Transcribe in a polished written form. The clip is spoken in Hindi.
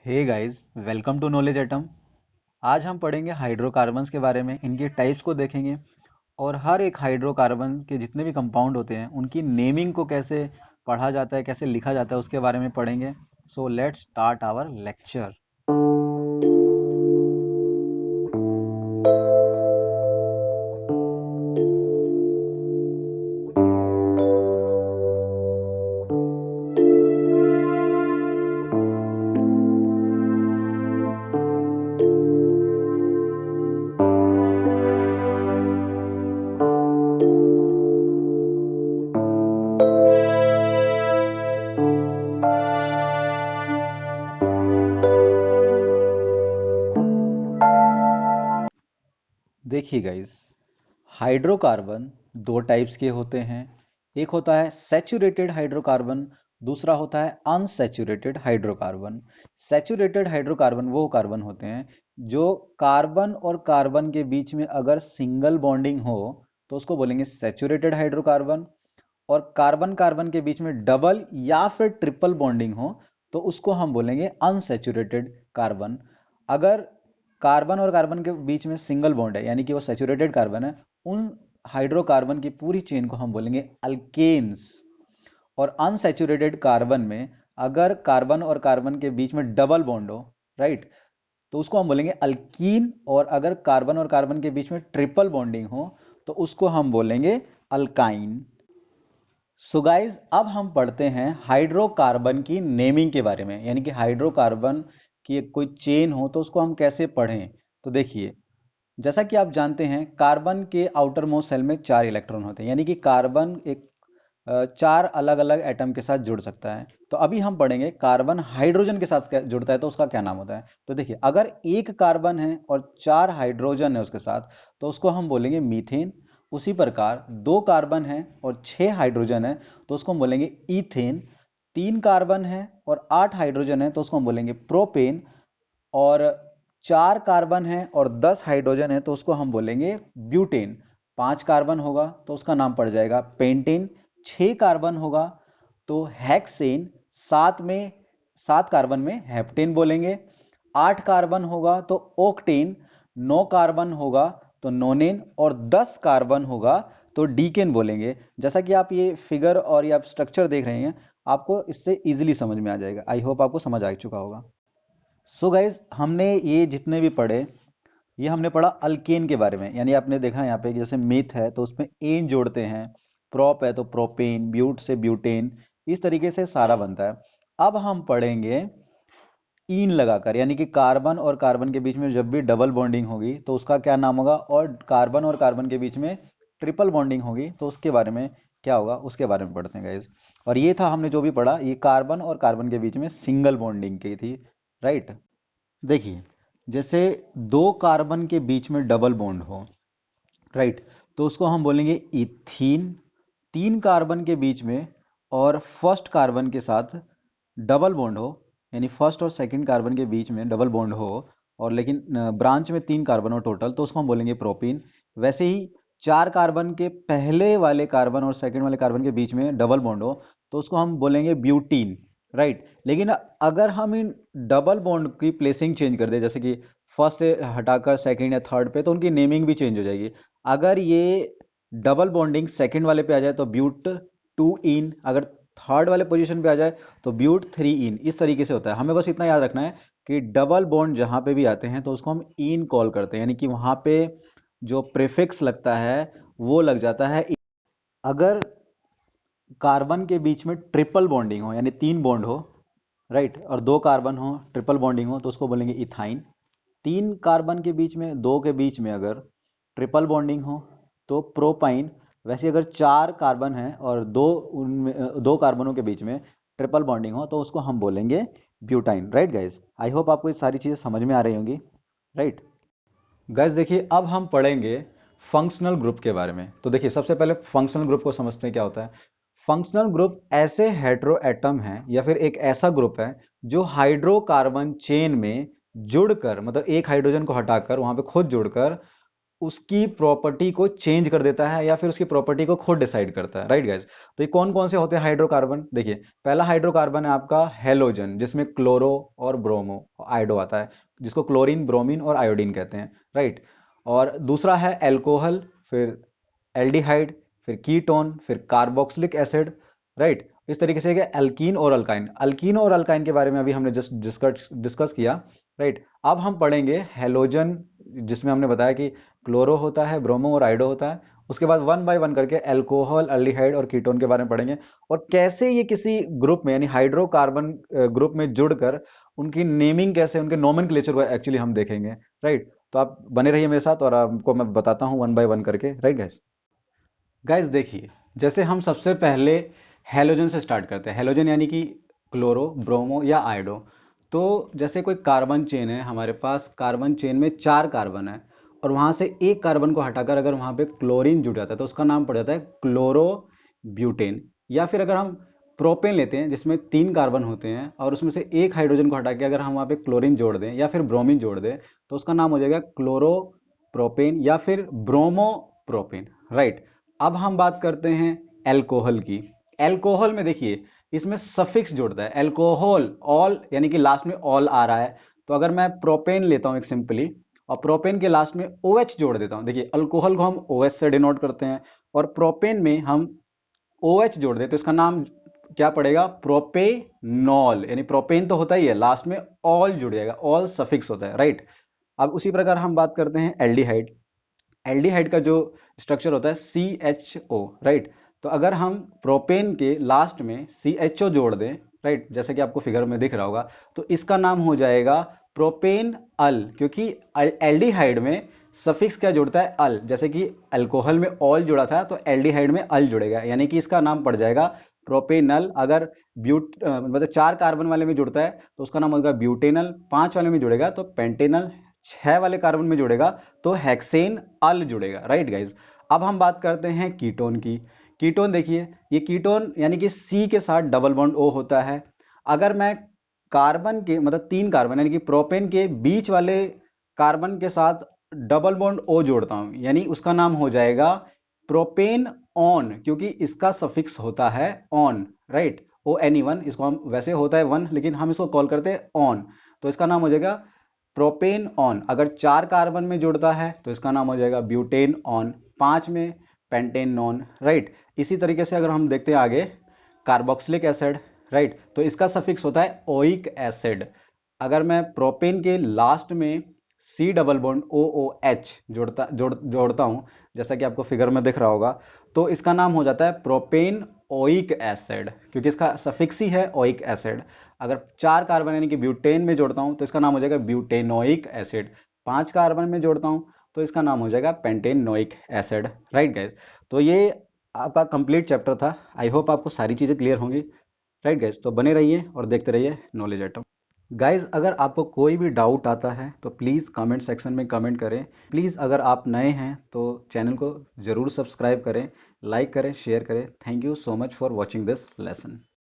Hey guys, welcome to knowledge atom. आज हम पढ़ेंगे हाइड्रोकार्बन्स के बारे में, इनके टाइप्स को देखेंगे और हर एक हाइड्रोकार्बन के जितने भी कंपाउंड होते हैं उनकी नेमिंग को कैसे पढ़ा जाता है, कैसे लिखा जाता है, उसके बारे में पढ़ेंगे। So let's start our lecture. देखिए गाइस, हाइड्रोकार्बन दो टाइप्स के होते हैं। एक होता है सैचुरेटेड हाइड्रोकार्बन, दूसरा होता है अनसैचुरेटेड हाइड्रोकार्बन। सैचुरेटेड हाइड्रोकार्बन वो कार्बन होते हैं जो कार्बन और कार्बन के बीच में अगर सिंगल बॉन्डिंग हो तो उसको बोलेंगे सैचुरेटेड हाइड्रोकार्बन। और कार्बन कार्बन के बीच में डबल या फिर ट्रिपल बॉन्डिंग हो तो उसको हम बोलेंगे अनसैचुरेटेड कार्बन। अगर कार्बन और कार्बन के बीच में सिंगल बॉन्ड है यानी कि वो सैचुरेटेड कार्बन है, उन हाइड्रोकार्बन की पूरी चेन को हम बोलेंगे अल्केन्स। और अनसैचुरेटेड कार्बन में अगर कार्बन और कार्बन के बीच में डबल बॉन्ड हो, राइट, तो उसको हम बोलेंगे अल्कीन। और अगर कार्बन और कार्बन के बीच में ट्रिपल बॉन्डिंग हो तो उसको हम बोलेंगे अल्काइन। सो गाइज, अब हम पढ़ते हैं हाइड्रोकार्बन की नेमिंग के बारे में, यानी कि हाइड्रोकार्बन की एक कोई चेन हो तो उसको हम कैसे पढ़ें। तो देखिए, जैसा कि आप जानते हैं कार्बन के आउटर मोस्ट सेल में 4 इलेक्ट्रॉन होते हैं, यानी कि कार्बन एक 4 अलग अलग एटम के साथ जुड़ सकता है। तो अभी हम पढ़ेंगे कार्बन हाइड्रोजन के साथ जुड़ता है तो उसका क्या नाम होता है। तो देखिए, अगर एक कार्बन है और 4 हाइड्रोजन है उसके साथ तो उसको हम बोलेंगे मीथेन। उसी प्रकार 2 कार्बन है और 6 हाइड्रोजन है तो उसको हम बोलेंगे ईथेन। 3 कार्बन है और 8 हाइड्रोजन है तो उसको हम बोलेंगे प्रोपेन। और 4 कार्बन है और 10 हाइड्रोजन है तो उसको हम बोलेंगे ब्यूटेन। 5 कार्बन होगा तो उसका नाम पड़ जाएगा पेंटेन। 6 कार्बन होगा तो हेक्सेन। 7 कार्बन में हेप्टेन बोलेंगे। 8 कार्बन होगा तो ओक्टेन। 9 कार्बन होगा तो नोनेन। और 10 कार्बन होगा तो डीकेन बोलेंगे। जैसा कि आप ये फिगर और ये आप स्ट्रक्चर देख रहे हैं, आपको इससे इजीली समझ में आ जाएगा। आई होप आपको समझ आ चुका होगा। सो गाइज, हमने ये जितने भी पढ़े, ये हमने पढ़ा अल्केन के बारे में। यानी आपने देखा यहाँ पे कि जैसे मीथ है तो उसमें एन जोड़ते हैं, प्रोप है तो प्रोपेन, ब्यूट से ब्यूटेन, इस तरीके से सारा बनता है। अब हम पढ़ेंगे ईन लगाकर, यानी कि कार्बन और कार्बन के बीच में जब भी डबल बॉन्डिंग होगी तो उसका क्या नाम होगा, और कार्बन और कार्बन के बीच में ट्रिपल बॉन्डिंग होगी तो उसके बारे में क्या होगा, उसके बारे में पढ़ते हैं गाइज। और ये था हमने जो भी पढ़ा, ये कार्बन और कार्बन के बीच में सिंगल बॉन्डिंग की थी, राइट। देखिए, जैसे 2 कार्बन के बीच में डबल बॉन्ड हो, राइट, तो उसको हम बोलेंगे इथीन। 3 कार्बन के बीच में और फर्स्ट कार्बन के साथ डबल बॉन्ड हो, यानी फर्स्ट और सेकंड कार्बन के बीच में डबल बॉन्ड हो, और लेकिन ब्रांच में 3 कार्बन हो टोटल, तो उसको हम बोलेंगे प्रोपीन। वैसे ही 4 कार्बन के पहले वाले कार्बन और सेकंड वाले कार्बन के बीच में डबल बॉन्ड हो तो उसको हम बोलेंगे ब्यूटीन, राइट। लेकिन अगर हम इन डबल बॉन्ड की प्लेसिंग चेंज कर दे, जैसे कि फर्स्ट से हटाकर सेकंड या थर्ड पे, तो उनकी नेमिंग भी चेंज हो जाएगी। अगर ये डबल बॉन्डिंग सेकंड वाले पे आ जाए तो ब्यूट 2 इन, अगर थर्ड वाले पोजीशन पे आ जाए तो ब्यूट 3 इन। इस तरीके से होता है। हमें बस इतना याद रखना है कि डबल बॉन्ड जहां पे भी आते हैं तो उसको हम इन कॉल करते हैं, यानी कि वहां पे जो प्रीफिक्स लगता है वो लग जाता है। अगर कार्बन के बीच में ट्रिपल बॉन्डिंग हो, यानी 3 बॉन्ड हो, राइट, और 2 कार्बन हो, ट्रिपल बॉन्डिंग हो, तो उसको बोलेंगे इथाइन। 3 कार्बन के बीच में, 2 के बीच में अगर ट्रिपल बॉन्डिंग हो तो प्रोपाइन। वैसे अगर 4 कार्बन है और उनमें 2 कार्बनों के बीच में ट्रिपल बॉन्डिंग हो तो उसको हम बोलेंगे butyne, right guys. I hope आपको ये सारी चीज़ें समझ में आ रही होंगी, राइट। गाइज देखिए, अब हम पढ़ेंगे फंक्शनल ग्रुप के बारे में। तो देखिए, सबसे पहले फंक्शनल ग्रुप को समझते हैं क्या होता है। फंक्शनल ग्रुप ऐसे हेटेरो एटम है या फिर एक ऐसा ग्रुप है जो हाइड्रोकार्बन चेन में जुड़कर, मतलब एक हाइड्रोजन को हटाकर वहां पे खुद जुड़कर उसकी प्रॉपर्टी को चेंज कर देता है या फिर उसकी प्रॉपर्टी को खुद डिसाइड करता है, राइट गाइज। तो ये कौन कौन से होते हैं हाइड्रोकार्बन, देखिए पहला हाइड्रोकार्बन है आपका हेलोजन, जिसमें क्लोरो और ब्रोमो आयोडो आता है, जिसको क्लोरीन ब्रोमीन और आयोडीन कहते हैं, राइट। और दूसरा है एल्कोहल, फिर एल्डिहाइड, फिर कीटोन, फिर कार्बोक्सिलिक एसिड, राइट। इस तरीके से एल्कीन और अल्काइन, अल्कीन और अल्काइन के बारे में अभी हमने जस्ट डिस्कस किया, राइट। अब हम पढ़ेंगे हेलोजन, जिसमें हमने बताया कि क्लोरो होता है, ब्रोमो और आयोडो होता है। उसके बाद वन बाय वन करके एल्कोहल, अल्डिहाइड और कीटोन के बारे में पढ़ेंगे, और कैसे ये किसी ग्रुप में यानी हाइड्रोकार्बन ग्रुप में जुड़कर उनकी नेमिंग कैसे, उनके नोमेनक्लेचर को एक्चुअली हम देखेंगे, राइट। तो आप बने रहिए मेरे साथ और आपको मैं बताता हूँ वन बाय वन करके, राइट गाइस। गाइस देखिए, जैसे हम सबसे पहले हेलोजन से स्टार्ट करते हैं। हेलोजन यानी कि क्लोरो, ब्रोमो या आयोडो। तो जैसे कोई कार्बन चेन है, हमारे पास कार्बन चेन में 4 कार्बन है, और वहां से एक कार्बन को हटाकर अगर वहां पे क्लोरीन जुड़ जाता है तो उसका नाम पड़ जाता है क्लोरो ब्यूटेन। या फिर अगर हम प्रोपेन लेते हैं जिसमें 3 कार्बन होते हैं और उसमें से एक हाइड्रोजन को हटा के अगर हम वहां पे क्लोरीन जोड़ दें या फिर ब्रोमीन जोड़ दें तो उसका नाम हो जाएगा क्लोरो प्रोपेन या फिर ब्रोमो प्रोपेन, राइट। अब हम बात करते हैं एल्कोहल की। एल्कोहल में देखिए इसमें सफिक्स जुड़ता है, एल्कोहल ऑल यानी कि लास्ट में ऑल आ रहा है। तो अगर मैं प्रोपेन लेता हूं एक सिंपली और प्रोपेन के लास्ट में ओ OH जोड़ देता हूं, देखिए अल्कोहल को हम ओ OH से डिनोट करते हैं और प्रोपेन में हम ओ OH जोड़ दें तो इसका नाम क्या पड़ेगा, प्रोपेनॉल। यानी प्रोपेन तो होता ही है, लास्ट में ऑल जुड़ जाएगा, ऑल सफिक्स होता है, राइट। अब उसी प्रकार हम बात करते हैं एल्डिहाइड। एल्डिहाइड का जो स्ट्रक्चर होता है CHO, राइट। तो अगर हम प्रोपेन के लास्ट में CHO जोड़ दें, राइट, जैसे कि आपको फिगर में दिख रहा होगा, तो इसका नाम हो जाएगा प्रोपेन अल, क्योंकि एल्डिहाइड में सफिक्स क्या जुड़ता है, अल। जैसे कि अल्कोहल में ऑल जुड़ा था तो एल्डिहाइड में अल जुड़ेगा, यानी कि इसका नाम पड़ जाएगा प्रोपेनल। अगर मतलब 4 कार्बन वाले में जुड़ता है तो उसका नाम होगा ब्यूटेनल, 5 वाले में जुड़ेगा तो पेंटेनल, 6 वाले कार्बन में जुड़ेगा तो हेक्सेन अल जुड़ेगा, राइट गाइज। अब हम बात करते हैं कीटोन की। कीटोन देखिए, ये कीटोन यानी कि C के साथ डबल बॉन्ड O होता है। अगर मैं कार्बन के मतलब 3 कार्बन यानी कि प्रोपेन के बीच वाले कार्बन के साथ डबल बॉन्ड O जोड़ता हूं, यानी उसका नाम हो जाएगा प्रोपेन ऑन, क्योंकि इसका सफिक्स होता है ऑन, राइट। ONE1, इसको हम वैसे होता है 1 लेकिन हम इसको कॉल करते हैं ऑन, तो इसका नाम हो जाएगा प्रोपेन ऑन। अगर 4 कार्बन में जुड़ता है तो इसका नाम हो जाएगा ब्यूटेन ऑन, 5 में पेंटेन नॉन, राइट। इसी तरीके से अगर हम देखते हैं आगे कार्बोक्सिलिक एसिड, राइट, तो इसका सफिक्स होता है ओइक एसिड। अगर मैं प्रोपेन के लास्ट में C डबल बॉन्ड OOH जोड़ता हूं, जैसा कि आपको फिगर में दिख रहा होगा, तो इसका नाम हो जाता है प्रोपेन ओइक एसिड, क्योंकि इसका सफिक्स ही है ओइक एसिड। अगर 4 कार्बन यानी कि ब्यूटेन में जोड़ता हूं तो इसका नाम हो जाएगा ब्यूटेनोइक एसिड, 5 कार्बन में जोड़ता हूं तो इसका नाम हो जाएगा पेंटेनोइक एसिड, राइट गाइस। तो ये आपका कंप्लीट चैप्टर था। आई होप आपको सारी चीज़ें क्लियर होंगी, राइट गाइस। तो बने रहिए और देखते रहिए नॉलेज आइटम। गाइज अगर आपको कोई भी डाउट आता है तो प्लीज़ कमेंट सेक्शन में कमेंट करें। प्लीज़ अगर आप नए हैं तो चैनल को ज़रूर सब्सक्राइब करें, लाइक करें, शेयर करें। Thank you so much for watching this lesson.